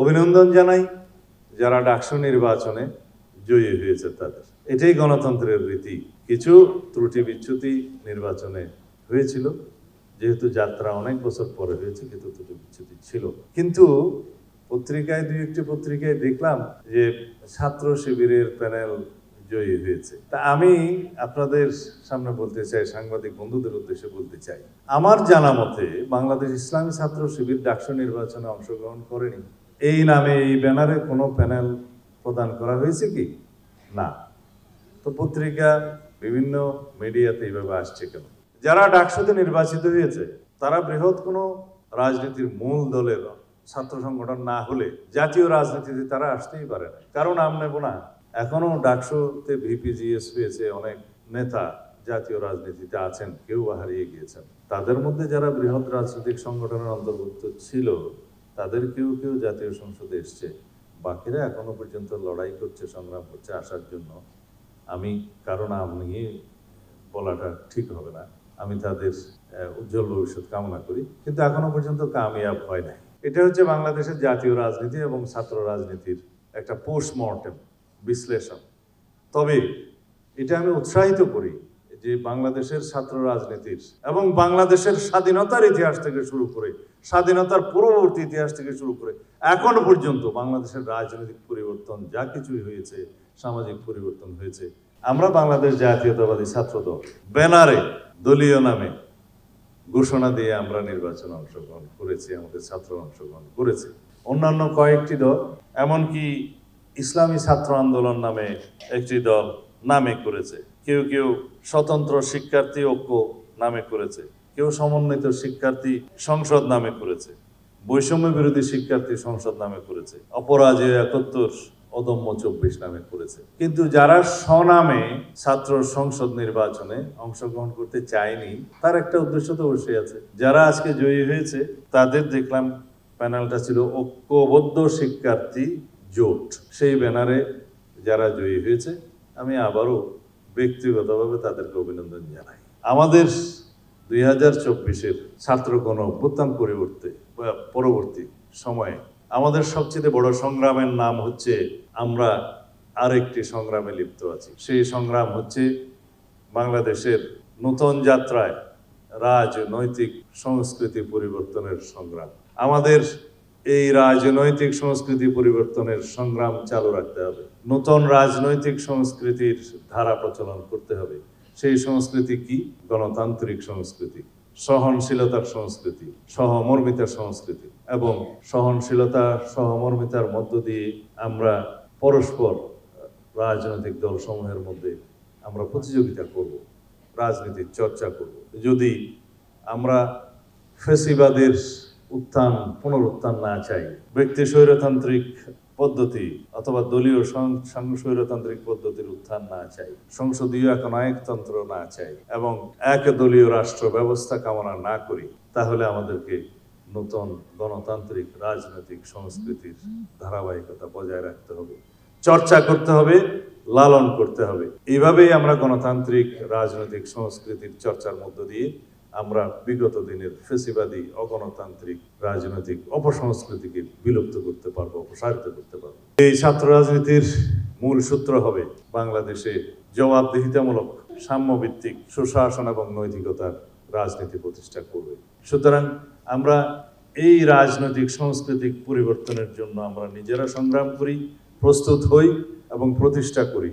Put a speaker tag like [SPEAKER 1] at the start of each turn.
[SPEAKER 1] অভিনন্দন জানাই যারা ডাকসু নির্বাচনে জয়ী হয়েছে তাদের। এটাই গণতন্ত্রের রীতি। কিছু ত্রুটি বিচ্যুতি নির্বাচনে হয়েছিল, যেহেতু যাত্রা অনেক বছর পরে হয়েছে, কিন্তু ত্রুটি বিচ্যুতি ছিল। কিন্তু পত্রিকায় দুই একটি পত্রিকায় দেখলাম যে ছাত্র শিবিরের প্যানেল জয়ী হয়েছে। তা আমি আপনাদের সামনে বলতে চাই, সাংবাদিক বন্ধুদের উদ্দেশ্যে বলতে চাই, আমার জানা মতে বাংলাদেশ ইসলামী ছাত্র শিবির ডাকসু নির্বাচনে অংশগ্রহণ করেনি। এই নামে এই ব্যানারে কোনো প্যানেল প্রদান করা হয়েছে কি? না। তো পত্রিকা বিভিন্ন মিডিয়াতে এইভাবে আসছে কেন? যারা ডাকসুতে নির্বাচিত হয়েছে তারা বৃহৎ কোনো রাজনীতির মূল দলের ছাত্র সংগঠন না হলে জাতীয় রাজনীতিতে তারা আসতেই পারে না। কারণ আমরা নেব না, এখনো ডাকসুতে ভিপিজিএস হয়েছে, অনেক নেতা জাতীয় রাজনীতিতে আছেন, কেউ হারিয়ে গিয়েছেন। তাদের মধ্যে যারা বৃহৎ রাজনৈতিক সংগঠনের অন্তর্ভুক্ত ছিল তাদের কেউ কেউ জাতীয় সংসদে এসছে, বাকিরা এখনো পর্যন্ত লড়াই করছে, সংগ্রাম করছে আসার জন্য। আমি কারো নাম নিয়ে বলাটা ঠিক হবে না, আমি তাদের উজ্জ্বল ভবিষ্যৎ কামনা করি, কিন্তু এখনো পর্যন্ত কামিয়াব হয় নাই। এটা হচ্ছে বাংলাদেশের জাতীয় রাজনীতি এবং ছাত্র রাজনীতির একটা পোস্টমর্টেম বিশ্লেষণ। তবে এটা আমি উৎসাহিত করি যে বাংলাদেশের ছাত্র রাজনীতির এবং বাংলাদেশের স্বাধীনতার ইতিহাস থেকে শুরু করে, স্বাধীনতার পূর্ববর্তী ইতিহাস থেকে শুরু করে এখনো পর্যন্ত বাংলাদেশের রাজনৈতিক পরিবর্তন যা কিছুই হয়েছে, সামাজিক পরিবর্তন হয়েছে, আমরা বাংলাদেশ জাতীয়তাবাদী ছাত্রদল ব্যানারে দলীয় নামে ঘোষণা দিয়ে আমরা নির্বাচনে অংশগ্রহণ করেছি, আমাদের ছাত্র অংশগ্রহণ করেছে। অন্যান্য কয়েকটি দল, এমনকি ইসলামী ছাত্র আন্দোলন নামে একটি দল নামে করেছে, কেউ কেউ স্বতন্ত্র শিক্ষার্থী ঐক্য নামে করেছে, কেউ সমন্বিত শিক্ষার্থী সংসদ নামে করেছে, বৈষম্য বিরোধী শিক্ষার্থী সংসদ নামে করেছে, অপরাজেয় ৭১, অদম্য ২৪ নামে করেছে। কিন্তু যারা স্বনামে ছাত্র সংসদ নির্বাচনে অংশগ্রহণ করতে চায়নি তার একটা উদ্দেশ্য তো অবশ্যই আছে। যারা আজকে জয়ী হয়েছে তাদের দেখলাম প্যানেলটা ছিল ঐক্যবদ্ধ শিক্ষার্থী জোট। সেই ব্যানারে যারা জয়ী হয়েছে আমি আবারও ব্যক্তিগতভাবে তাদেরকে অভিনন্দন জানাই। আমাদের ২০২৪-এর ছাত্র গণ অভ্যুত্থান পরবর্তী সময়ে আমাদের সবচেয়ে বড় সংগ্রামের নাম হচ্ছে, আমরা আরেকটি সংগ্রামে লিপ্ত আছি। সেই সংগ্রাম হচ্ছে বাংলাদেশের নতুন যাত্রায় রাজনৈতিক সংস্কৃতি পরিবর্তনের সংগ্রাম। আমাদের এই রাজনৈতিক সংস্কৃতি পরিবর্তনের সংগ্রাম চালু রাখতে হবে। নতুন রাজনৈতিক সংস্কৃতির ধারা প্রচলন করতে হবে। সেই সংস্কৃতি কি? গণতান্ত্রিক সংস্কৃতি, সহনশীলতার সংস্কৃতি, সহমর্মিতার সংস্কৃতি। এবং সহনশীলতা, সহমর্মিতার মধ্য দিয়ে আমরা পরস্পর রাজনৈতিক দলসমূহের মধ্যে আমরা প্রতিযোগিতা করব, রাজনীতির চর্চা করব। যদি আমরা ফ্যাসিবাদের পুনরুত্থান না চাই, ব্যক্তি স্বৈরতান্ত্রিক পদ্ধতি অথবা দলীয় স্বৈরতান্ত্রিক পদ্ধতির উত্থান না চাই, সংসদীয় একনায়কতন্ত্র না চাই এবং একদলীয় রাষ্ট্র ব্যবস্থা কামনা না করি, তাহলে আমাদেরকে নতুন গণতান্ত্রিক রাজনৈতিক সংস্কৃতির ধারাবাহিকতা বজায় রাখতে হবে, চর্চা করতে হবে, লালন করতে হবে। এইভাবেই আমরা গণতান্ত্রিক রাজনৈতিক সংস্কৃতির চর্চার মধ্য দিয়ে আমরা বিগত দিনের ফ্যাসিবাদী অগণতান্ত্রিক রাজনৈতিক অপসংস্কৃতিকে বিলুপ্ত করতে পারবো, অপসারিত করতে পারবো। এই ছাত্র রাজনীতির মূল সূত্র হবে বাংলাদেশে জবাবদিহিতামূলক, সাম্যভিত্তিক, সুশাসন এবং নৈতিকতার রাজনীতি প্রতিষ্ঠা করবে। সুতরাং আমরা এই রাজনৈতিক সাংস্কৃতিক পরিবর্তনের জন্য আমরা নিজেরা সংগ্রাম করি, প্রস্তুত হই এবং প্রতিষ্ঠা করি।